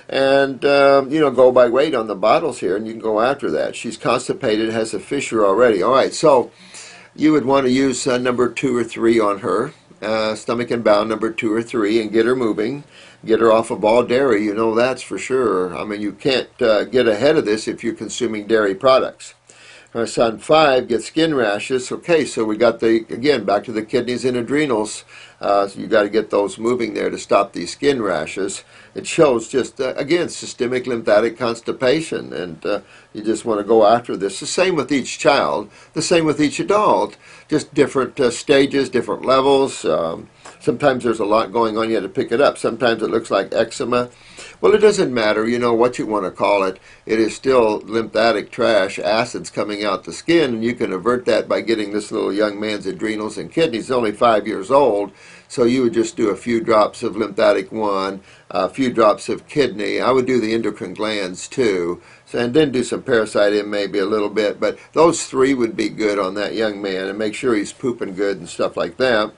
And, go by weight on the bottles here, and you can go after that. She's constipated, has a fissure already. All right, so you would want to use number 2 or 3 on her, stomach and bowel number 2 or 3, and get her moving. Get her off of all dairy, that's for sure. I mean, you can't get ahead of this if you're consuming dairy products. Our son 5 gets skin rashes. Okay, so we got again, back to the kidneys and adrenals. So you got to get those moving there to stop these skin rashes. It shows just, again, systemic lymphatic constipation, and you just want to go after this. The same with each child, the same with each adult, just different stages, different levels. Sometimes there's a lot going on, you have to pick it up. Sometimes it looks like eczema. Well, it doesn't matter, what you want to call it. It is still lymphatic trash, acids coming out the skin, and you can avert that by getting this little young man's adrenals and kidneys. He's only 5 years old, so you would just do a few drops of lymphatic 1, a few drops of kidney. I would do the endocrine glands too, and then do some parasite in maybe a little bit, but those 3 would be good on that young man, and make sure he's pooping good and stuff like that.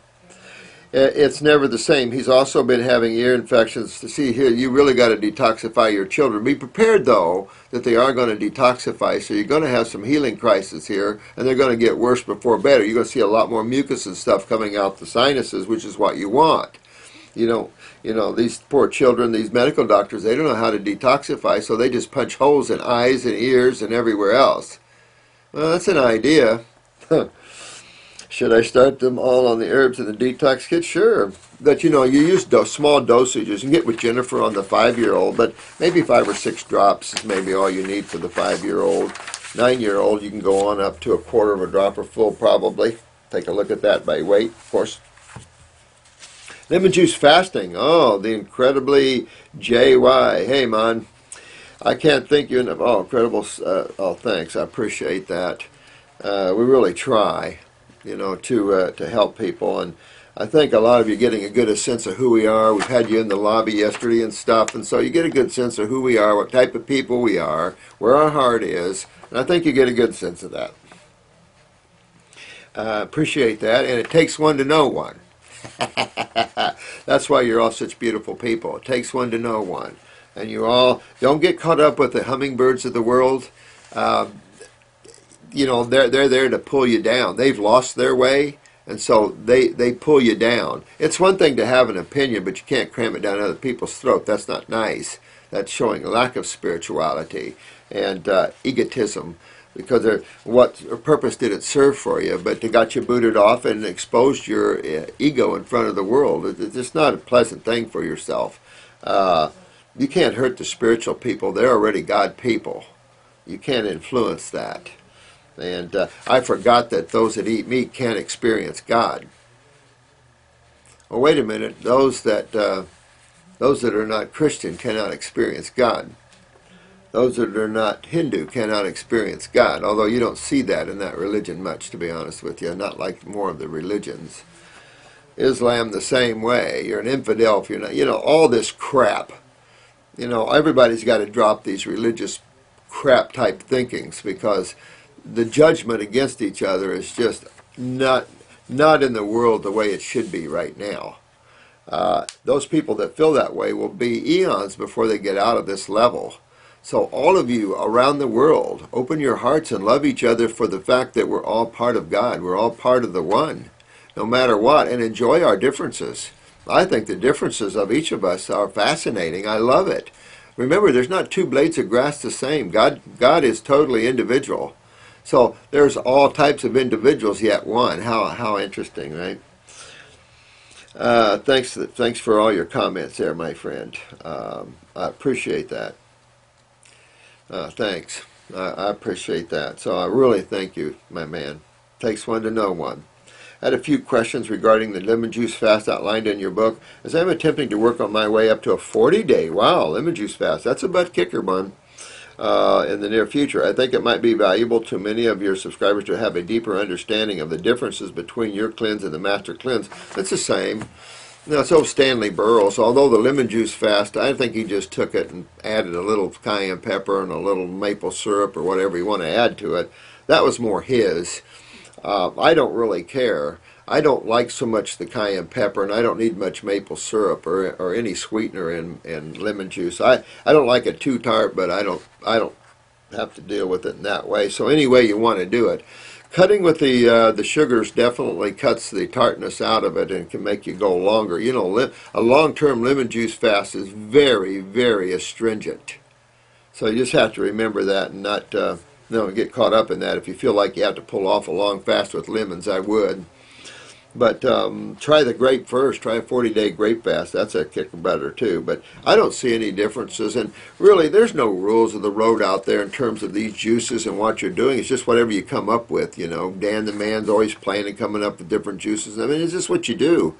It's never the same. He's also been having ear infections. To see here, you really got to detoxify your children. Be prepared, though, that they are going to detoxify, so you're going to have some healing crisis here, and they're going to get worse before better. You're going to see a lot more mucus and stuff coming out the sinuses, which is what you want. These poor children, these medical doctors, they don't know how to detoxify, so they just punch holes in eyes and ears and everywhere else. Well, that's an idea. Should I start them all on the herbs and the detox kit? Sure. But you use small dosages. You can get with Jennifer on the 5-year-old, but maybe 5 or 6 drops is maybe all you need for the 5-year-old. 9-year-old, you can go on up to a quarter of a drop or full probably. Take a look at that by weight, of course. Lemon juice fasting. Oh, the incredibly JY. Hey, man. I can't thank you enough. Oh, incredible. Oh, thanks. I appreciate that. We really try, to help people. And I think a lot of you getting a good sense of who we are. We've had you in the lobby yesterday and stuff. And so you get a good sense of who we are, what type of people we are, where our heart is. And I think you get a good sense of that. Appreciate that. And it takes one to know one. That's why you're all such beautiful people. It takes one to know one. And you all don't get caught up with the hummingbirds of the world. They're there to pull you down. They've lost their way, and so they pull you down. It's one thing to have an opinion, but you can't cram it down other people's throat. That's not nice. That's showing a lack of spirituality and egotism. Because what purpose did it serve for you? But it got you booted off and exposed your ego in front of the world. It's just not a pleasant thing for yourself. You can't hurt the spiritual people. They're already God people. You can't influence that. And I forgot that those that eat meat can't experience God. Well, wait a minute. Those that are not Christian cannot experience God. Those that are not Hindu cannot experience God, although you don't see that in that religion much, to be honest with you, not like more of the religions. Islam the same way. You're an infidel if you're not, all this crap. Everybody's got to drop these religious crap type thinkings, because the judgment against each other is just not in the world the way it should be right now. Those people that feel that way will be eons before they get out of this level. So all of you around the world, open your hearts and love each other for the fact that we're all part of God. We're all part of the one, no matter what, and enjoy our differences. I think the differences of each of us are fascinating. I love it. Remember, there's not 2 blades of grass the same. God is totally individual. So there's all types of individuals, yet one. How interesting, right? Thanks for all your comments there, my friend. I appreciate that. Thanks. I appreciate that. So I really thank you, my man. Takes one to know one. I had a few questions regarding the lemon juice fast outlined in your book, as I'm attempting to work on my way up to a 40-day, wow, lemon juice fast. That's a butt kicker, man. In the near future. I think it might be valuable to many of your subscribers to have a deeper understanding of the differences between your cleanse and the master cleanse. It's the same. So Stanley Burroughs, although the lemon juice fast, I think he just took it and added a little cayenne pepper and a little maple syrup or whatever you want to add to it. That was more his. I don't really care. I don't like so much the cayenne pepper, and I don't need much maple syrup or any sweetener in lemon juice. I don't like it too tart, but I don't have to deal with it in that way. So any way you want to do it. Cutting with the sugars definitely cuts the tartness out of it and can make you go longer. You know, a long-term lemon juice fast is very, very astringent. So you just have to remember that and not get caught up in that. If you feel like you have to pull off a long fast with lemons, I would. But try the grape first. Try a 40-day grape fast. That's a kick better too. But I don't see any differences. And really, there's no rules of the road out there in terms of these juices and what you're doing. It's just whatever you come up with. You know, Dan the man's always playing and coming up with different juices. I mean, it's just what you do.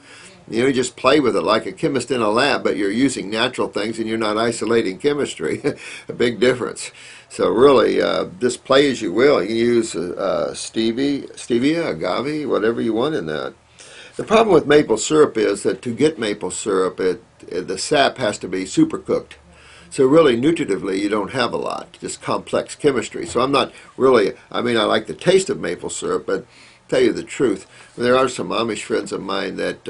You know, you just play with it like a chemist in a lab, but you're using natural things and you're not isolating chemistry. A big difference. So really, just play as you will. You can use stevia, agave, whatever you want in that. The problem with maple syrup is that to get maple syrup, the sap has to be super cooked. So really, nutritively, you don't have a lot, just complex chemistry. So I'm not really, I mean, I like the taste of maple syrup, but tell you the truth, there are some Amish friends of mine that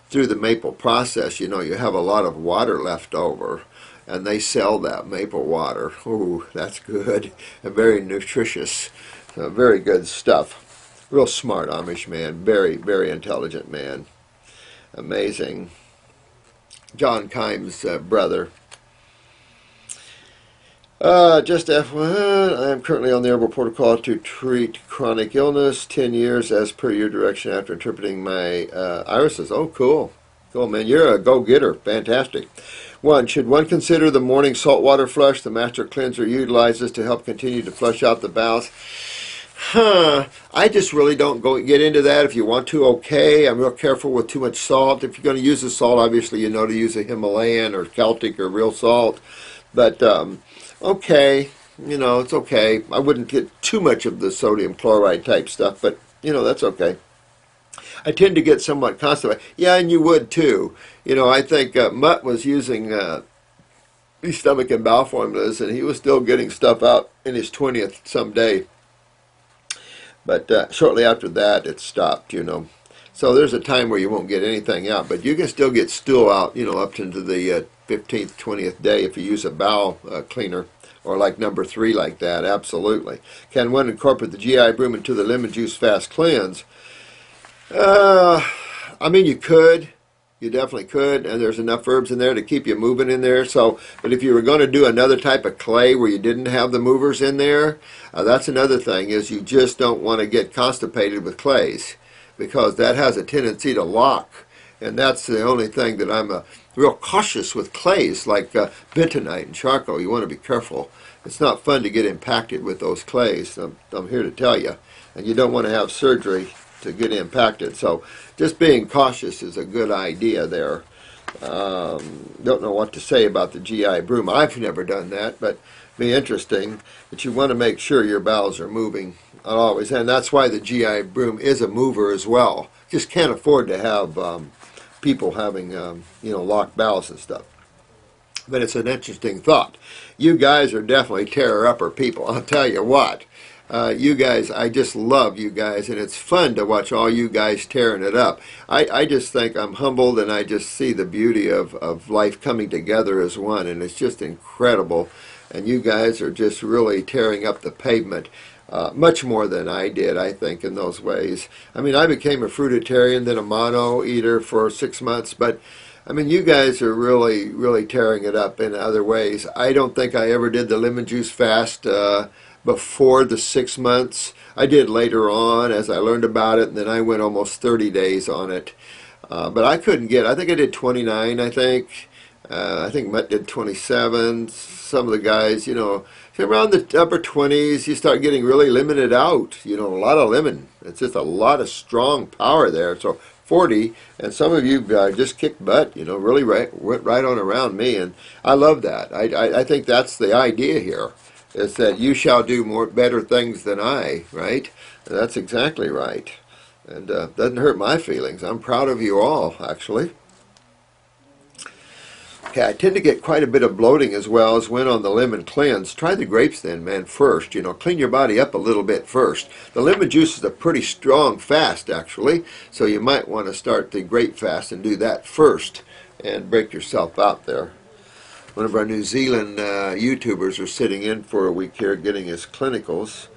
through the maple process, you know, you have a lot of water left over, and they sell that maple water. Ooh, that's good and very nutritious. So very good stuff. Real smart Amish man, very, very intelligent man. Amazing. John Kime's brother. Just FYI, I am currently on the herbal protocol to treat chronic illness. 10 years as per your direction after interpreting my irises. Oh, cool. Cool, man. You're a go-getter. Fantastic. 1. Should one consider the morning saltwater flush the master cleanser utilizes to help continue to flush out the bowels? I just really don't get into that. If you want to, okay. I'm real careful with too much salt. If you're going to use the salt, obviously you know to use a Himalayan or Celtic or real salt. But, okay, you know, it's okay. I wouldn't get too much of the sodium chloride type stuff, but, you know, that's okay. I tend to get somewhat constipated. Yeah, and you would too. You know, I think Mutt was using these stomach and bowel formulas, and he was still getting stuff out in his 20th some day. But shortly after that, it stopped, you know. So there's a time where you won't get anything out, but you can still get stool out, you know, up into the 15th, 20th day if you use a bowel cleaner, or like number 3 like that, absolutely. Can one incorporate the GI broom into the lemon juice fast cleanse? I mean, you could. You definitely could, and there's enough herbs in there to keep you moving in there. So, but if you were going to do another type of clay where you didn't have the movers in there, that's another thing, is you just don't want to get constipated with clays, because that has a tendency to lock. And that's the only thing that I'm real cautious with clays, like bentonite and charcoal. You want to be careful. It's not fun to get impacted with those clays, I'm here to tell you. And you don't want to have surgery to get impacted. So just being cautious is a good idea there. Don't know what to say about the GI broom. I've never done that, but be interesting. But you want to make sure your bowels are moving always, and that's why the GI broom is a mover as well. Just can't afford to have people having you know, locked bowels and stuff. But it's an interesting thought. You guys are definitely terror-upper people. I'll tell you what. You guys, I just love you guys, and it's fun to watch all you guys tearing it up. I just think I'm humbled, and I just see the beauty of life coming together as one, and it's just incredible. And you guys are just really tearing up the pavement, much more than I did, I think, in those ways. I mean, I became a fruitarian, then a mono eater for 6 months, but I mean, you guys are really, really tearing it up in other ways. I don't think I ever did the lemon juice fast before the 6 months. I did later on as I learned about it, and then I went almost 30 days on it. But I couldn't get, I think I did 29, I think. I think Mutt did 27. Some of the guys, you know, around the upper 20s, you start getting really limited out. You know, a lot of lemon. It's just a lot of strong power there. So 40, and some of you just kicked butt, you know, really went right on around me, and I love that. I think that's the idea here, is that you shall do better things than I, right? And that's exactly right. And doesn't hurt my feelings. I'm proud of you all, actually. Okay, I tend to get quite a bit of bloating as well as when on the lemon cleanse. Try the grapes then, man, first. Clean your body up a little bit first. The lemon juice is a pretty strong fast, actually, so you might want to start the grape fast and do that first and break yourself out there. One of our New Zealand YouTubers are sitting in for a week here getting his clinicals.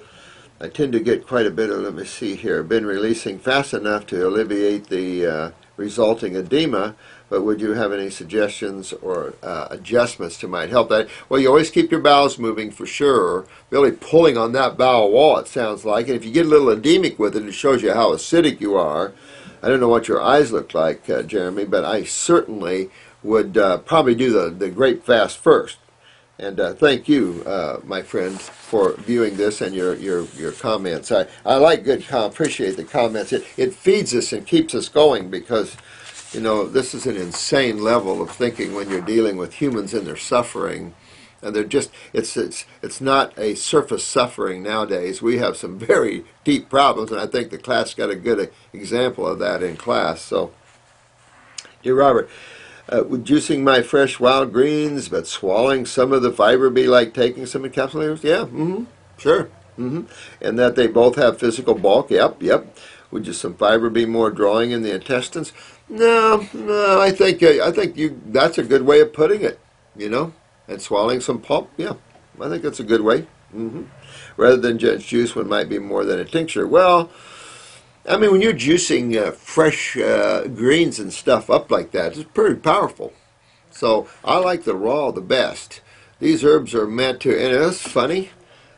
I tend to get quite a bit of, let me see here, been releasing fast enough to alleviate the resulting edema, but would you have any suggestions or adjustments to might help that? Well, you always keep your bowels moving for sure, really pulling on that bowel wall, it sounds like, and if you get a little edemic with it, it shows you how acidic you are. I don't know what your eyes look like, Jeremy, but I certainly would probably do the grape fast first. And thank you, my friend, for viewing this and your comments. I like appreciate the comments. It feeds us and keeps us going because, this is an insane level of thinking when you're dealing with humans and their suffering. And they're just, it's not a surface suffering nowadays. We have some very deep problems, and I think the class got a good example of that in class. So, dear Robert, would juicing my fresh wild greens but swallowing some of the fiber be like taking some encapsulators? Yeah, sure. And that they both have physical bulk? Yep. Would just some fiber be more drawing in the intestines? No, I think that's a good way of putting it, and swallowing some pulp, yeah, I think that's a good way. Rather than just juice, one might be more than a tincture. Well, I mean, when you're juicing fresh greens and stuff up like that, it's pretty powerful. So I like the raw the best. These herbs are meant to, and it's funny,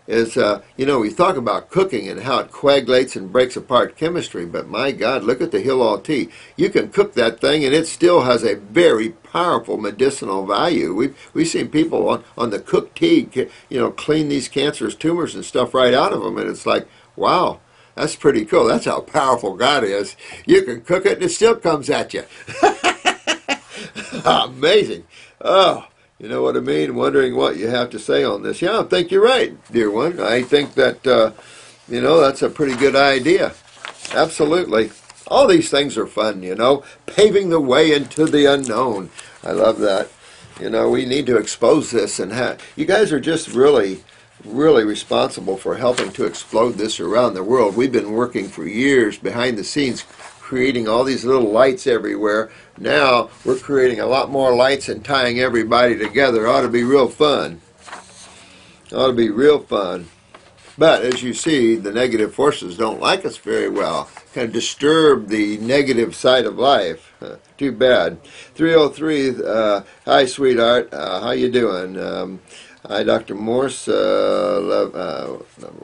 is, we talk about cooking and how it coagulates and breaks apart chemistry, but my God, look at the Hill tea. You can cook that thing and it still has a very powerful medicinal value. We've seen people on the cooked tea, clean these cancerous tumors and stuff right out of them, and it's like, wow. That's pretty cool. That's how powerful God is. You can cook it and it still comes at you. Amazing. Oh, you know what I mean? Wondering what you have to say on this. Yeah, I think you're right, dear one. I think that, that's a pretty good idea. Absolutely. All these things are fun, paving the way into the unknown. I love that. We need to expose this, and you guys are just really responsible for helping to explode this around the world. We've been working for years behind the scenes creating all these little lights everywhere. Now we're creating a lot more lights and tying everybody together. It ought to be real fun. But as you see, the negative forces don't like us very well. Kind of disturb the negative side of life. Too bad. 303, hi sweetheart, how you doing? Hi, Dr. Morse, number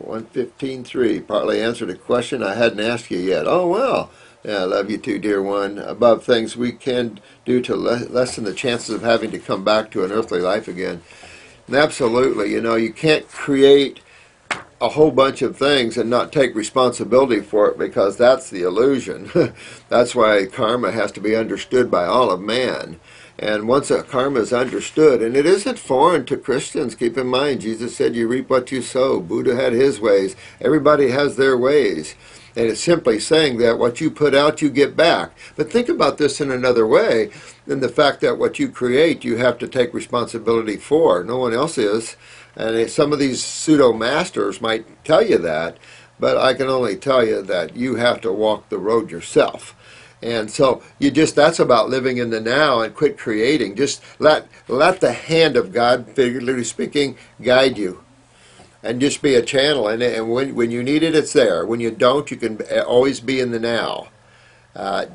115.3. Partly answered a question I hadn't asked you yet. Oh, well. Yeah, I love you too, dear one. Above things we can do to lessen the chances of having to come back to an earthly life again. And absolutely, you can't create a whole bunch of things and not take responsibility for it, because that's the illusion. That's why karma has to be understood by all of man. And once a karma is understood, and it isn't foreign to Christians, keep in mind, Jesus said you reap what you sow. Buddha had his ways. Everybody has their ways. And it's simply saying that what you put out, you get back. But think about this in another way, than the fact that what you create, you have to take responsibility for. No one else is. And some of these pseudo-masters might tell you that, but I can only tell you that you have to walk the road yourself. And so that's about living in the now and quit creating. Just let the hand of God, figuratively speaking, guide you. And just be a channel. And when you need it, it's there. When you don't, you can always be in the now.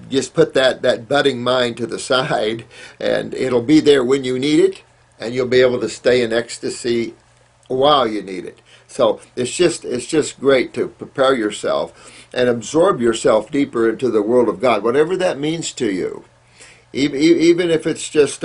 Just put that budding mind to the side, and it'll be there when you need it, and you'll be able to stay in ecstasy while you need it. So it's just great to prepare yourself and absorb yourself deeper into the world of God, whatever that means to you. Even if it's just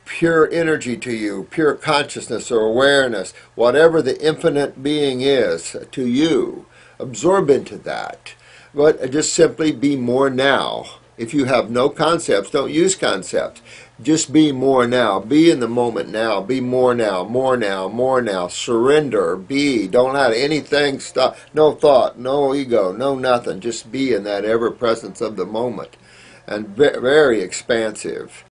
pure energy to you, pure consciousness or awareness, whatever the infinite being is to you, absorb into that. But just simply be more now. If you have no concepts, don't use concepts. Just be more now. Be in the moment now. Be more now, more now, more now. Surrender. Be. Don't let anything stop. No thought, no ego, no nothing. Just be in that ever presence of the moment. And very expansive.